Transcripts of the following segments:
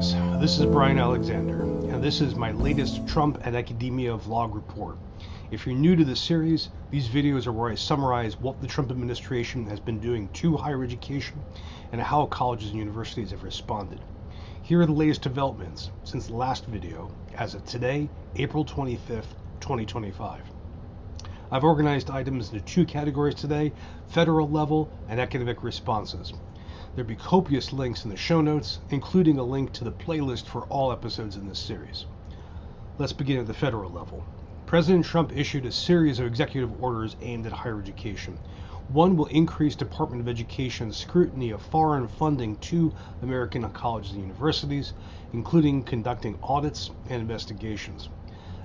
Greetings, this is Brian Alexander, and this is my latest Trump and Academia vlog report. If you're new to this series, these videos are where I summarize what the Trump administration has been doing to higher education and how colleges and universities have responded. Here are the latest developments since the last video, as of today, April 25th, 2025. I've organized items into two categories today: federal level and academic responses. There'll be copious links in the show notes, including a link to the playlist for all episodes in this series. Let's begin at the federal level. President Trump issued a series of executive orders aimed at higher education. One will increase Department of Education scrutiny of foreign funding to American colleges and universities, including conducting audits and investigations.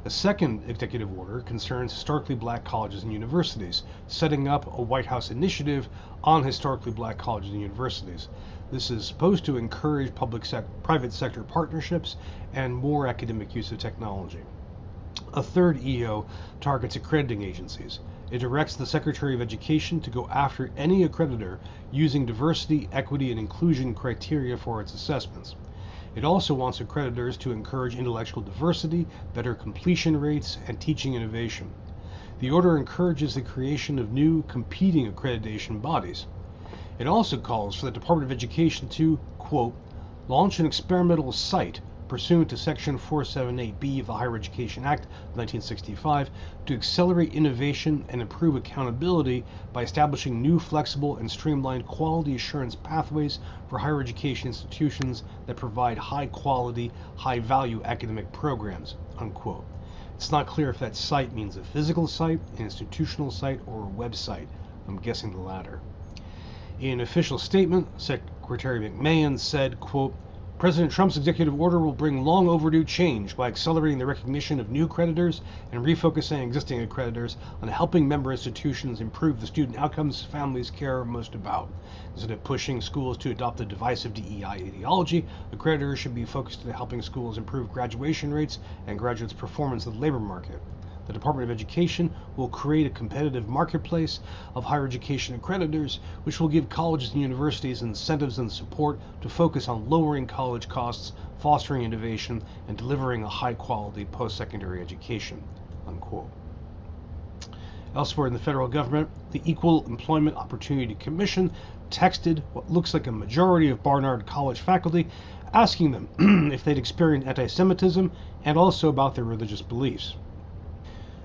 A second executive order concerns historically black colleges and universities, setting up a White House initiative on historically black colleges and universities. This is supposed to encourage private sector partnerships and more academic use of technology. A third EO targets accrediting agencies. It directs the Secretary of Education to go after any accreditor using diversity, equity, and inclusion criteria for its assessments. It also wants accreditors to encourage intellectual diversity, better completion rates, and teaching innovation. The order encourages the creation of new competing accreditation bodies. It also calls for the Department of Education to, quote, launch an experimental site pursuant to Section 478B of the Higher Education Act of 1965 to accelerate innovation and improve accountability by establishing new flexible and streamlined quality assurance pathways for higher education institutions that provide high quality, high value academic programs, unquote. It's not clear if that site means a physical site, an institutional site, or a website. I'm guessing the latter. In an official statement, Secretary McMahon said, quote, President Trump's executive order will bring long overdue change by accelerating the recognition of new accreditors and refocusing existing accreditors on helping member institutions improve the student outcomes families care most about. Instead of pushing schools to adopt a divisive DEI ideology, accreditors should be focused on helping schools improve graduation rates and graduates' performance in the labor market. The Department of Education will create a competitive marketplace of higher education accreditors, which will give colleges and universities incentives and support to focus on lowering college costs, fostering innovation, and delivering a high-quality post-secondary education, unquote. Elsewhere in the federal government, the Equal Employment Opportunity Commission texted what looks like a majority of Barnard College faculty, asking them if they'd experienced anti-Semitism and also about their religious beliefs.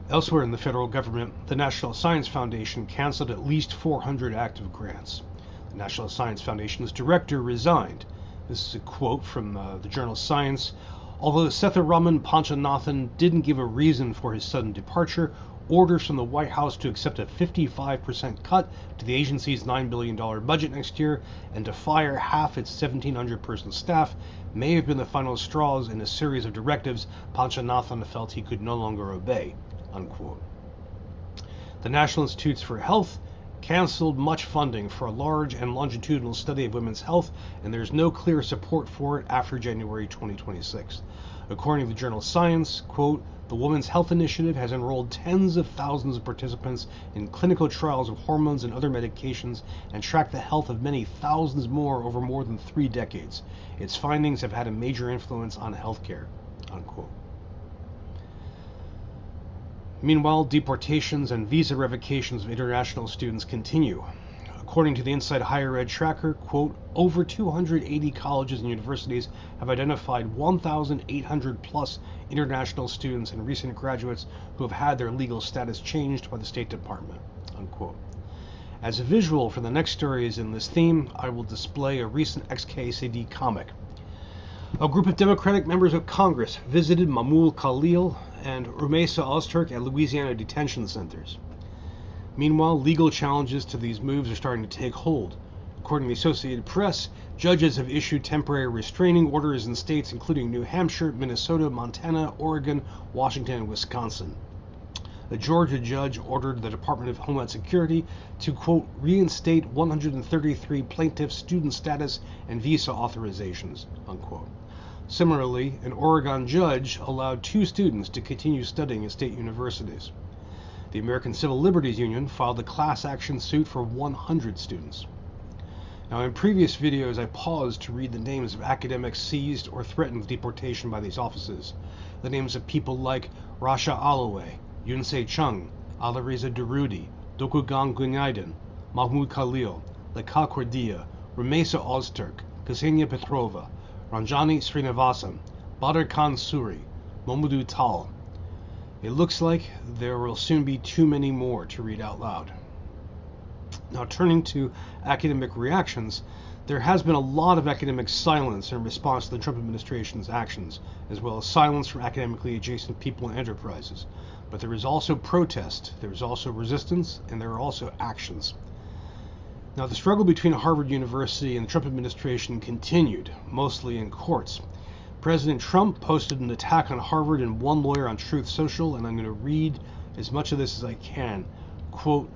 Elsewhere in the federal government, the National Science Foundation canceled at least 400 active grants. The National Science Foundation's director resigned. This is a quote from the journal Science. Although Sethuraman Panchanathan didn't give a reason for his sudden departure, orders from the White House to accept a 55% cut to the agency's $9 billion budget next year and to fire half its 1,700-person staff may have been the final straws in a series of directives Panchanathan felt he could no longer obey, unquote. The National Institutes for Health canceled much funding for a large and longitudinal study of women's health, and there's no clear support for it after January 2026. According to the journal Science, quote, the Women's Health Initiative has enrolled tens of thousands of participants in clinical trials of hormones and other medications and tracked the health of many thousands more over more than 3 decades. Its findings have had a major influence on healthcare, unquote. Meanwhile, deportations and visa revocations of international students continue. According to the Inside Higher Ed Tracker, quote, over 280 colleges and universities have identified 1,800 plus international students and recent graduates who have had their legal status changed by the State Department, unquote. As a visual for the next stories in this theme, I will display a recent XKCD comic. A group of Democratic members of Congress visited Mahmoud Khalil and Rumeysa Ozturk at Louisiana detention centers. Meanwhile, legal challenges to these moves are starting to take hold. According to the Associated Press, judges have issued temporary restraining orders in states including New Hampshire, Minnesota, Montana, Oregon, Washington, and Wisconsin. A Georgia judge ordered the Department of Homeland Security to, quote, reinstate 133 plaintiffs' student status and visa authorizations, unquote. Similarly, an Oregon judge allowed 2 students to continue studying at state universities. The American Civil Liberties Union filed a class action suit for 100 students. Now, in previous videos, I paused to read the names of academics seized or threatened with deportation by these offices. The names of people like Rasha Alaway, Yunsei Chung, Alireza Durudi, Dokugan Gunaydin, Mahmoud Khalil, Lekha Kordia, Rumesa Ozturk, Ksenia Petrova, Ranjani Srinivasan, Badr Khan Suri, Momodou Tal. It looks like there will soon be too many more to read out loud. Now, turning to academic reactions, there has been a lot of academic silence in response to the Trump administration's actions, as well as silence from academically adjacent people and enterprises. But there is also protest, there is also resistance, and there are also actions. Now, the struggle between Harvard University and the Trump administration continued, mostly in courts. President Trump posted an attack on Harvard and one lawyer on Truth Social, and I'm going to read as much of this as I can. Quote,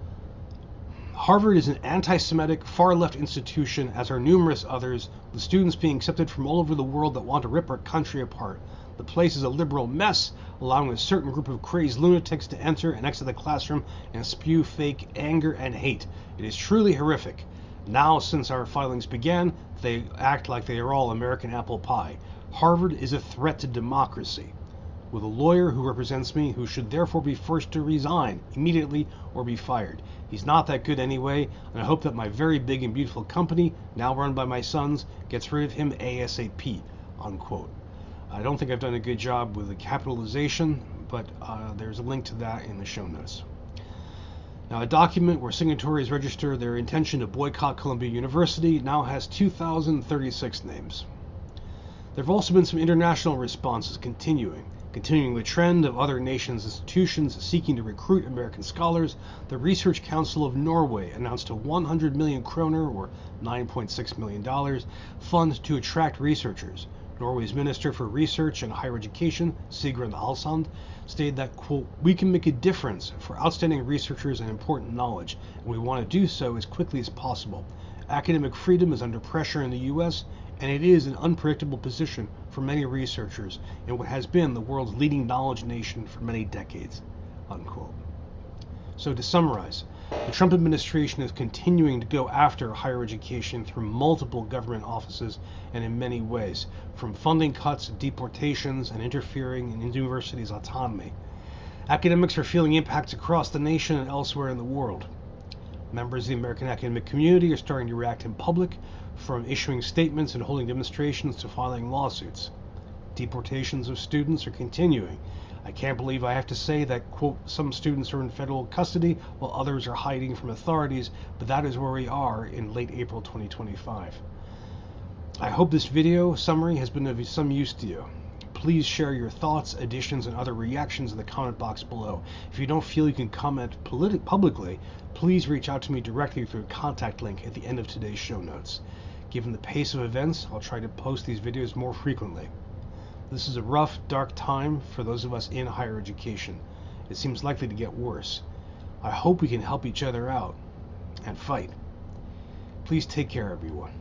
Harvard is an anti-Semitic, far-left institution, as are numerous others, with students being accepted from all over the world that want to rip our country apart. The place is a liberal mess, allowing a certain group of crazed lunatics to enter and exit the classroom and spew fake anger and hate. It is truly horrific. Now, since our filings began, they act like they are all American apple pie. Harvard is a threat to democracy. With a lawyer who represents me, who should therefore be forced to resign immediately or be fired. He's not that good anyway, and I hope that my very big and beautiful company, now run by my sons, gets rid of him ASAP, unquote. I don't think I've done a good job with the capitalization, but there's a link to that in the show notes. Now, a document where signatories register their intention to boycott Columbia University now has 2,036 names. There have also been some international responses continuing the trend of other nations' institutions seeking to recruit American scholars. The Research Council of Norway announced a 100 million kroner, or $9.6 million, fund to attract researchers. Norway's Minister for Research and Higher Education, Sigrun Alsand, stated that, quote, we can make a difference for outstanding researchers and important knowledge, and we want to do so as quickly as possible. Academic freedom is under pressure in the U.S., and it is an unpredictable position for many researchers in what has been the world's leading knowledge nation for many decades, unquote. So to summarize, the Trump administration is continuing to go after higher education through multiple government offices and in many ways, from funding cuts, deportations, and interfering in universities' autonomy. Academics are feeling impacts across the nation and elsewhere in the world. Members of the American academic community are starting to react in public, from issuing statements and holding demonstrations to filing lawsuits. Deportations of students are continuing. I can't believe I have to say that, quote, some students are in federal custody while others are hiding from authorities, but that is where we are in late April 2025. I hope this video summary has been of some use to you. Please share your thoughts, additions, and other reactions in the comment box below. If you don't feel you can comment publicly, please reach out to me directly through a contact link at the end of today's show notes. Given the pace of events, I'll try to post these videos more frequently. This is a rough, dark time for those of us in higher education. It seems likely to get worse. I hope we can help each other out and fight. Please take care, everyone.